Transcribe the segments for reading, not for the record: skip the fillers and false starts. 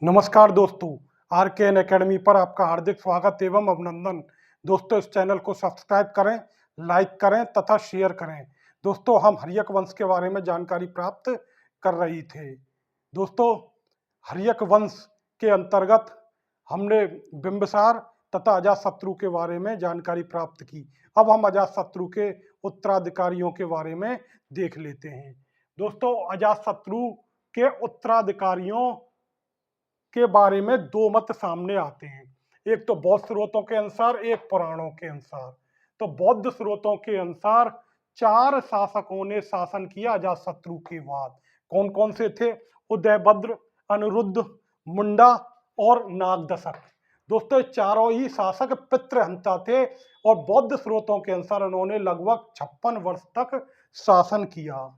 नमस्कार दोस्तों, आरकेएन एकेडमी पर आपका हार्दिक स्वागत एवं अभिनंदन। दोस्तों, इस चैनल को सब्सक्राइब करें, लाइक करें तथा शेयर करें। दोस्तों, हम हर्यक वंश के बारे में जानकारी प्राप्त कर रही थे। दोस्तों, हर्यक वंश के अंतर्गत हमने बिंबिसार तथा अजातशत्रु के बारे में जानकारी प्राप्त की। अब हम अजातशत्रु के उत्तराधिकारियों के बारे में देख लेते हैं। दोस्तों, अजातशत्रु के उत्तराधिकारियों के बारे में दो मत सामने आते हैं। एक तो बौद्ध स्रोतों के अनुसार, एक पुराणों के अनुसार। तो बौद्ध स्रोतों के अनुसार 4 शासकों ने शासन किया अजातशत्रु के बाद। कौन कौन से थे? उदयभद्र, अनिरुद्ध, मुंडा और नागदशक। दोस्तों, चारों ही शासक पितृहंता थे और बौद्ध स्रोतों के अनुसार उन्होंने लगभग 56 वर्ष तक शासन किया।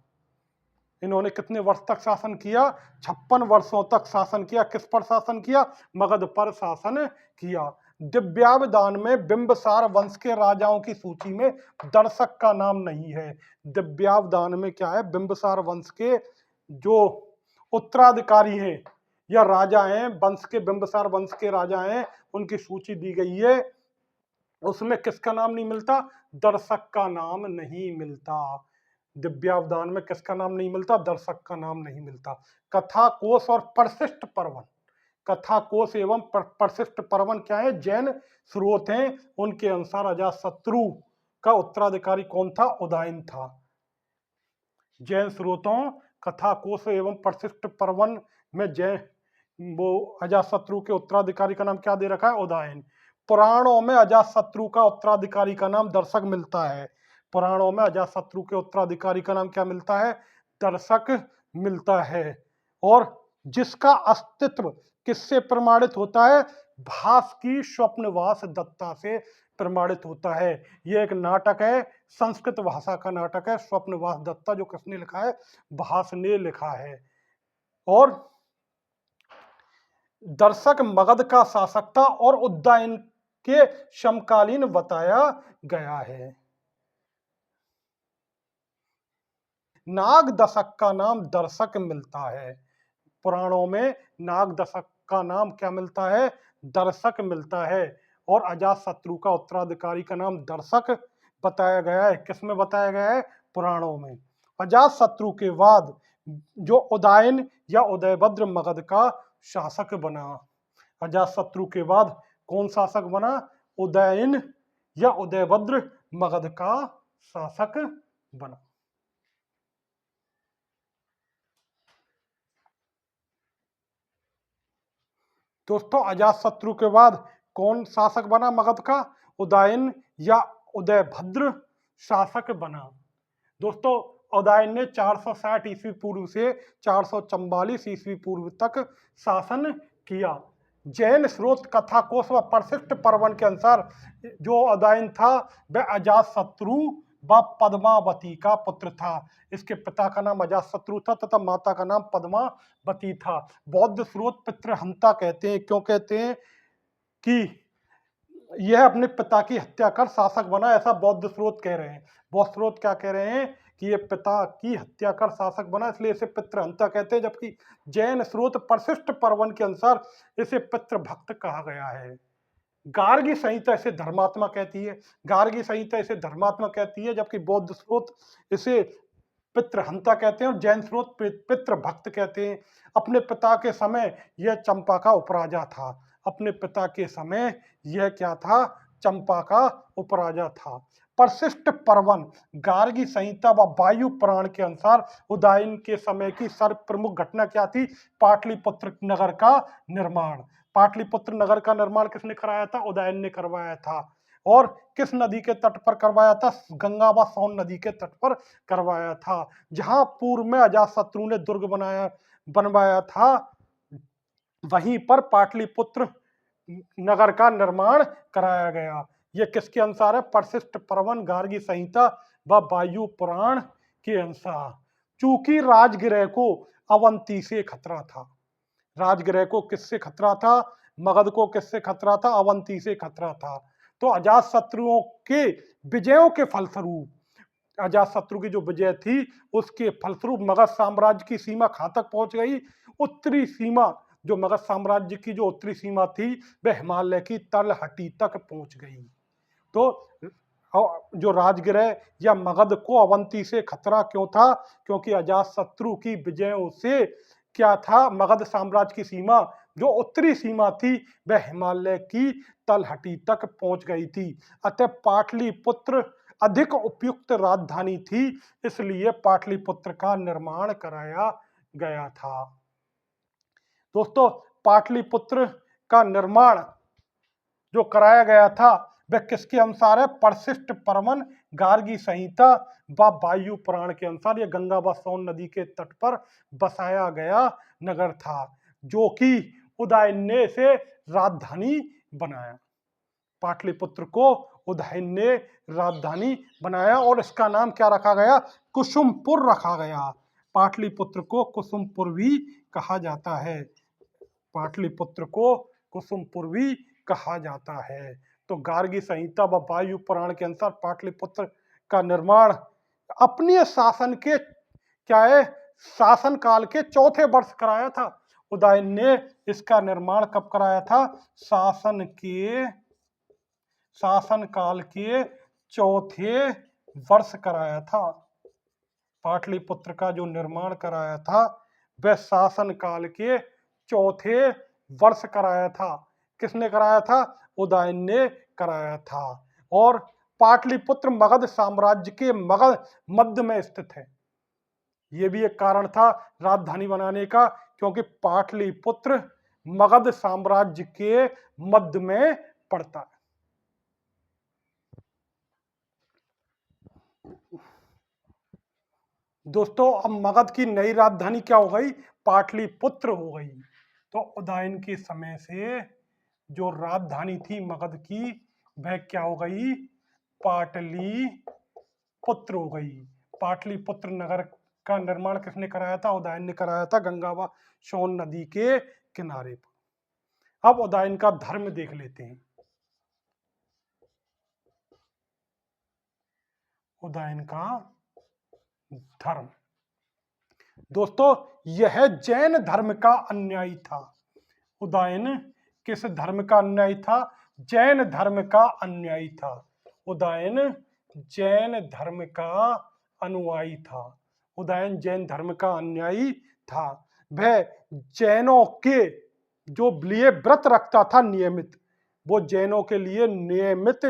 इन्होंने कितने वर्ष तक शासन किया? 56 वर्षों तक शासन किया। किस पर शासन किया? मगध पर शासन किया। दिव्यावदान में बिंबिसार वंश के राजाओं की सूची में दर्शक का नाम नहीं है। दिव्यावदान में क्या है? बिंबिसार वंश के जो उत्तराधिकारी हैं या राजा हैं, वंश के बिंबिसार वंश के राजा हैं, उनकी सूची दी गई है। उसमें किसका नाम नहीं मिलता? दर्शक का नाम नहीं मिलता। दिव्यावदान में किसका नाम नहीं मिलता? दर्शक का नाम नहीं मिलता। कथा कोश और परिशिष्ट पर्वन। कथा कोश एवं परिशिष्ट पर्वन क्या है? जैन स्रोत हैं। उनके अनुसार अजातशत्रु का उत्तराधिकारी कौन था? उदयन था। जैन स्रोतों कथा कोश एवं परिशिष्ट पर्वन में अजातशत्रु के उत्तराधिकारी का नाम क्या दे रखा है? उदयन। पुराणों में अजातशत्रु का उत्तराधिकारी का नाम दर्शक मिलता है। पुराणों में अजातशत्रु के उत्तराधिकारी का नाम क्या मिलता है? दर्शक मिलता है। और जिसका अस्तित्व किससे प्रमाणित होता है? भास की स्वप्नवास दत्ता से प्रमाणित होता है। यह एक नाटक है, संस्कृत भाषा का नाटक है, स्वप्नवास दत्ता, जो किसने लिखा है? भास ने लिखा है। और दर्शक मगध का शासक था और उदयन के समकालीन बताया गया है। नागदशक का नाम दर्शक मिलता है। पुराणों में नागदशक का नाम क्या मिलता है? दर्शक मिलता है। और अजातशत्रु का उत्तराधिकारी का नाम दर्शक बताया गया है। किसमें बताया गया है? पुराणों में। अजातशत्रु के बाद जो उदयन या उदयभद्र मगध का शासक बना। अजातशत्रु के बाद कौन शासक बना? उदयन या उदयभद्र मगध का शासक बना। दोस्तों, अजातशत्रु के बाद कौन शासक बना मगध का? उदयन या उदयभद्र शासक बना। दोस्तों, उदयन ने 460 ईस्वी पूर्व से 444 ईस्वी पूर्व तक शासन किया। जैन स्रोत कथा कोश व परिशिष्ट पर्वन के अनुसार जो उदयन था वह अजातशत्रु व पद्मावती का पुत्र था। इसके पिता का नाम अजातशत्रु था तथा माता का नाम पद्मावती था। बौद्ध स्रोत पितृहंता कहते हैं। क्यों कहते हैं? कि यह अपने पिता की हत्या कर शासक बना, ऐसा बौद्ध स्रोत कह रहे हैं। बौद्ध स्रोत क्या कह रहे हैं? कि ये पिता की हत्या कर शासक बना, इसलिए इसे पितृहंता कहते हैं। जबकि जैन स्रोत परिशिष्ट पर्वन के अनुसार इसे पितृभक्त कहा गया है। गार्गी संहिता इसे धर्मात्मा कहती है। गार्गी संहिता इसे धर्मात्मा कहती है, जबकि बौद्ध स्रोत इसे पितृहंता कहते हैं और जैन स्रोत पितृभक्त कहते हैं। अपने पिता के समय यह चंपा का उपराजा था। अपने पिता के समय यह क्या था? चंपा का उपराजा था। परिशिष्ट पर्वन गार्गी संहिता व वायु पुराण के अनुसार उदयन के समय की सर्व प्रमुख घटना क्या थी? पाटलिपुत्र नगर का निर्माण। पाटलिपुत्र नगर का निर्माण किसने कराया था? उदयन ने करवाया था। और किस नदी के तट पर करवाया था? गंगा व सोन नदी के तट पर करवाया था। जहां पूर्व में अजातशत्रु ने दुर्ग बनवाया था, वहीं पर पाटलिपुत्र नगर का निर्माण कराया गया। यह किसके अनुसार है? परिशिष्ट पर्वन, गार्गी संहिता व वायु पुराण के अनुसार। चूंकि राजगृह को अवंती से खतरा था। राजगृह को किससे खतरा था? मगध को किससे खतरा था? अवंती से खतरा था। तो अजातशत्रुओं के विजयों के फलस्वरूप, अजातशत्रु की जो विजय थी उसके फलस्वरूप मगध साम्राज्य की सीमा कहां तक पहुंच गई? उत्तरी सीमा जो मगध साम्राज्य की जो उत्तरी सीमा थी वह हिमालय की तलहटी तक पहुंच गई। तो जो राजगृह या मगध को अवंती से खतरा क्यों था? क्योंकि अजातशत्रु की विजयों से क्या था, मगध साम्राज्य की सीमा जो उत्तरी सीमा थी वह हिमालय की तलहटी तक पहुंच गई थी। अतः पाटलिपुत्र अधिक उपयुक्त राजधानी थी, इसलिए पाटलिपुत्र का निर्माण कराया गया था। दोस्तों, पाटलिपुत्र का निर्माण जो कराया गया था वह किसके अनुसार है? परिशिष्ट परमन, गार्गी संहिता व वायु पुराण के अनुसार यह गंगा व सोन नदी के तट पर बसाया गया नगर था, जो कि उदयन ने इसे राजधानी बनाया। पाटलिपुत्र को उदयन ने राजधानी बनाया और इसका नाम क्या रखा गया? कुसुमपुर रखा गया। पाटलिपुत्र को कुसुमपुर भी कहा जाता है। पाटलिपुत्र को कुसुमपुर भी कहा जाता है। तो गार्गी संहिता व वायु पुराण के अनुसार पाटलिपुत्र का निर्माण अपने शासन के क्या है, शासन काल के चौथे वर्ष कराया था। उदयन ने इसका निर्माण कब कराया था? शासन काल के चौथे वर्ष कराया था। पाटलिपुत्र का जो निर्माण कराया था वह शासन काल के चौथे वर्ष कराया था। किसने कराया था? उदयन ने कराया था। और पाटलिपुत्र मगध साम्राज्य के मगध मध्य में स्थित है। यह भी एक कारण था राजधानी बनाने का, क्योंकि पाटलिपुत्र मगध साम्राज्य के मध्य में पड़ता है। दोस्तों, अब मगध की नई राजधानी क्या हो गई? पाटलिपुत्र हो गई। तो उदयन के समय से जो राजधानी थी मगध की वह क्या हो गई? पाटलिपुत्र हो गई। पाटलिपुत्र नगर का निर्माण किसने कराया था? उदयन ने कराया था, गंगा व सोन नदी के किनारे पर। अब उदयन का धर्म देख लेते हैं। उदयन का धर्म, दोस्तों, यह जैन धर्म का अनुयायी था। उदयन किस धर्म का अनुयायी था? जैन धर्म का अनुयायी था। उदयन जैन धर्म का अनुयायी था। उदयन जैन धर्म का अनुयायी था। वह जैनों के जो लिए व्रत रखता था नियमित, वो जैनों के लिए नियमित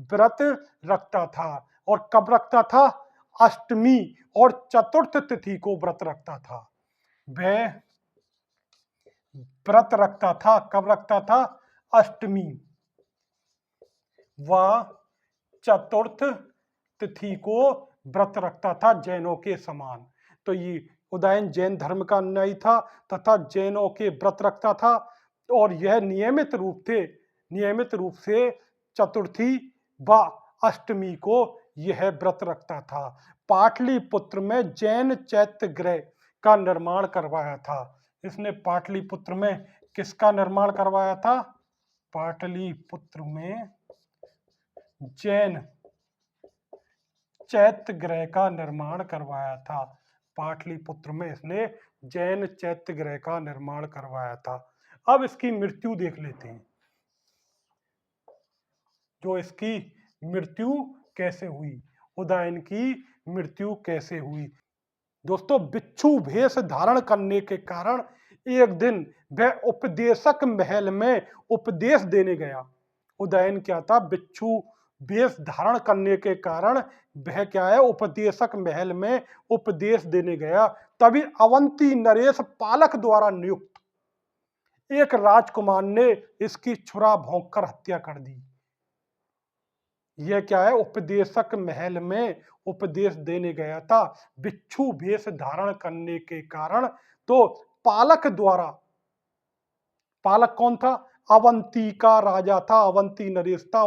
व्रत रखता था। और कब रखता था? अष्टमी और चतुर्थ तिथि को व्रत रखता था। वह व्रत रखता था, कब रखता था? अष्टमी व चतुर्थ तिथि को व्रत रखता था, जैनों के समान। तो ये उदयन जैन धर्म का अनुयायी था तथा जैनों के व्रत रखता था, और यह नियमित रूप से चतुर्थी व अष्टमी को यह व्रत रखता था। पाटलिपुत्र में जैन चैत्य गृह का निर्माण करवाया था। इसने पाटलिपुत्र में किसका निर्माण करवाया था? पाटलिपुत्र में जैन चैत्य गृह का निर्माण करवाया था। पाटलिपुत्र में इसने जैन चैत्य गृह का निर्माण करवाया था। अब इसकी मृत्यु देख लेते हैं, जो इसकी मृत्यु कैसे हुई, उदयन की मृत्यु कैसे हुई। दोस्तों, बिच्छू भेष धारण करने के कारण एक दिन वह उपदेशक महल में उपदेश देने गया। उदयन क्या था? बिच्छू भेष धारण करने के कारण वह क्या है? उपदेशक महल में उपदेश देने गया। तभी अवंती नरेश पालक द्वारा नियुक्त एक राजकुमार ने इसकी छुरा भोंककर हत्या कर दी। यह क्या है? उपदेशक महल में उपदेश देने गया था, बिच्छू भेष धारण करने के कारण। तो पालक द्वारा, पालक कौन था? अवंती का राजा था, अवंती नरेश था।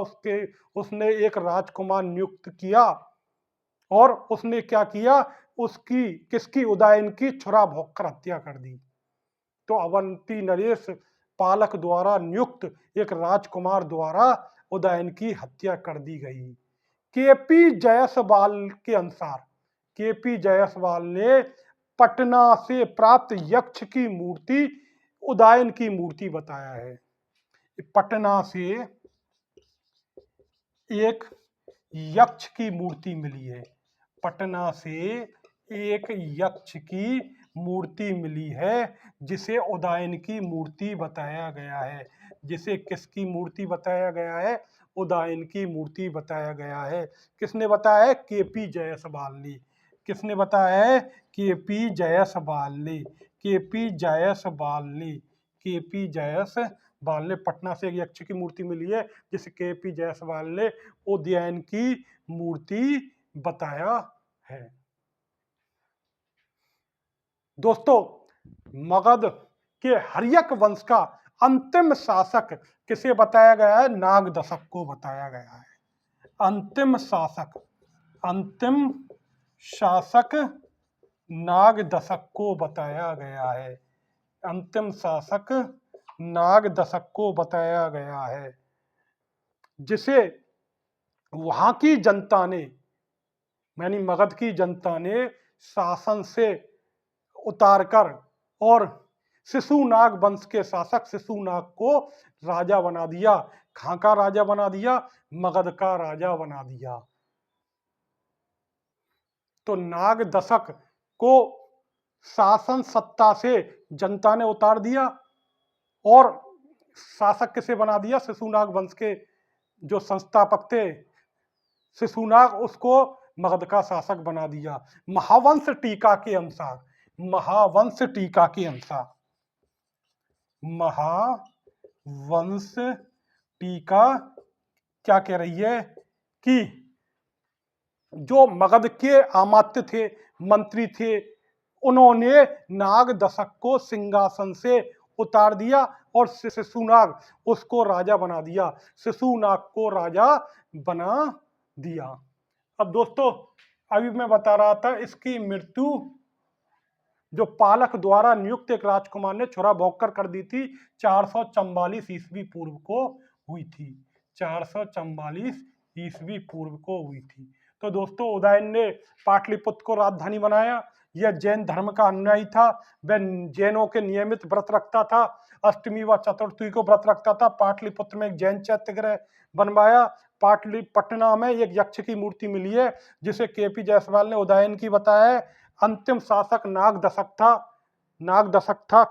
उसने एक राजकुमार नियुक्त किया और उसने क्या किया? किसकी? उदयन की छुरा भोंककर हत्या कर दी। तो अवंती नरेश पालक द्वारा नियुक्त एक राजकुमार द्वारा उदयन की हत्या कर दी गई। केपी जायसवाल के अनुसार, केपी जायसवाल ने पटना से प्राप्त यक्ष की मूर्ति उदयन की मूर्ति बताया है। पटना से एक यक्ष की मूर्ति मिली है। पटना से एक यक्ष की मूर्ति मिली है जिसे उदयन की मूर्ति बताया गया है। जिसे किसकी मूर्ति बताया गया है? उदयन की मूर्ति बताया गया है। किसने बताया है? केपी जायसवाल ने। किसने बताया है? केपी जायसवाल ने। केपी जायसवाल ने। केपी जायसवाल ने। पटना से एक यक्ष की मूर्ति मिली है जिसे केपी जायसवाल ने उदयन की मूर्ति बताया है। दोस्तों, मगध के हर्यक वंश का अंतिम शासक किसे बताया गया है? नागदशक को बताया गया है। अंतिम शासक नागदशक को बताया गया है। अंतिम शासक नागदशक को बताया गया है, जिसे वहां की जनता ने, यानी मगध की जनता ने शासन से उतारकर और शिशुनाग वंश के शासक शिशुनाग को राजा बना दिया। कहां का राजा बना दिया? मगध का राजा बना दिया। तो नागदशक को शासन सत्ता से जनता ने उतार दिया और शासक किसे बना दिया? शिशुनाग वंश के जो संस्थापक थे शिशुनाग, उसको मगध का शासक बना दिया। महावंश टीका के अनुसार, महावंश टीका के अनुसार, महावंश टीका क्या कह रही है कि जो मगध के अमात्य थे, मंत्री थे, उन्होंने नागदशक को सिंहासन से उतार दिया और शिशुनाग उसको राजा बना दिया। शिशुनाग को राजा बना दिया। अब दोस्तों, अभी मैं बता रहा था इसकी मृत्यु जो पालक द्वारा नियुक्त एक राजकुमार ने छुरा भोंक कर दी थी 444 ईस्वी पूर्व को हुई थी। 444 ईस्वी पूर्व को हुई थी। तो दोस्तों, उदयन ने पाटलिपुत्र को राजधानी बनाया। यह जैन धर्म का अनुयायी था। वह जैनों के नियमित व्रत रखता था। अष्टमी व चतुर्थी को व्रत रखता था। पाटलिपुत्र में एक जैन चैत्यगृह बनवाया। पटना में एक यक्ष की मूर्ति मिली है जिसे केपी जायसवाल ने उदयन की बताया है। अंतिम शासक नागदशक था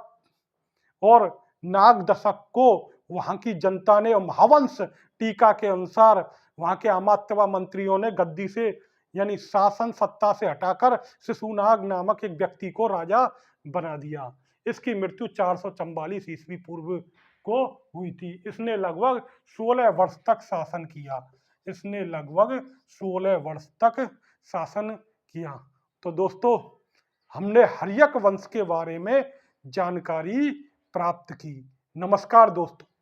और नागदशक को वहां की जनता ने महावंश टीका के अनुसार वहां के अमात्य व मंत्रियों ने गद्दी से, यानी शासन सत्ता से हटाकर शिशुनाग नामक एक व्यक्ति को राजा बना दिया। इसकी मृत्यु 444 ईस्वी पूर्व को हुई थी। इसने लगभग 16 वर्ष तक शासन किया। इसने लगभग 16 वर्ष तक शासन किया। तो दोस्तों, हमने हर्यक वंश के बारे में जानकारी प्राप्त की। नमस्कार दोस्तों।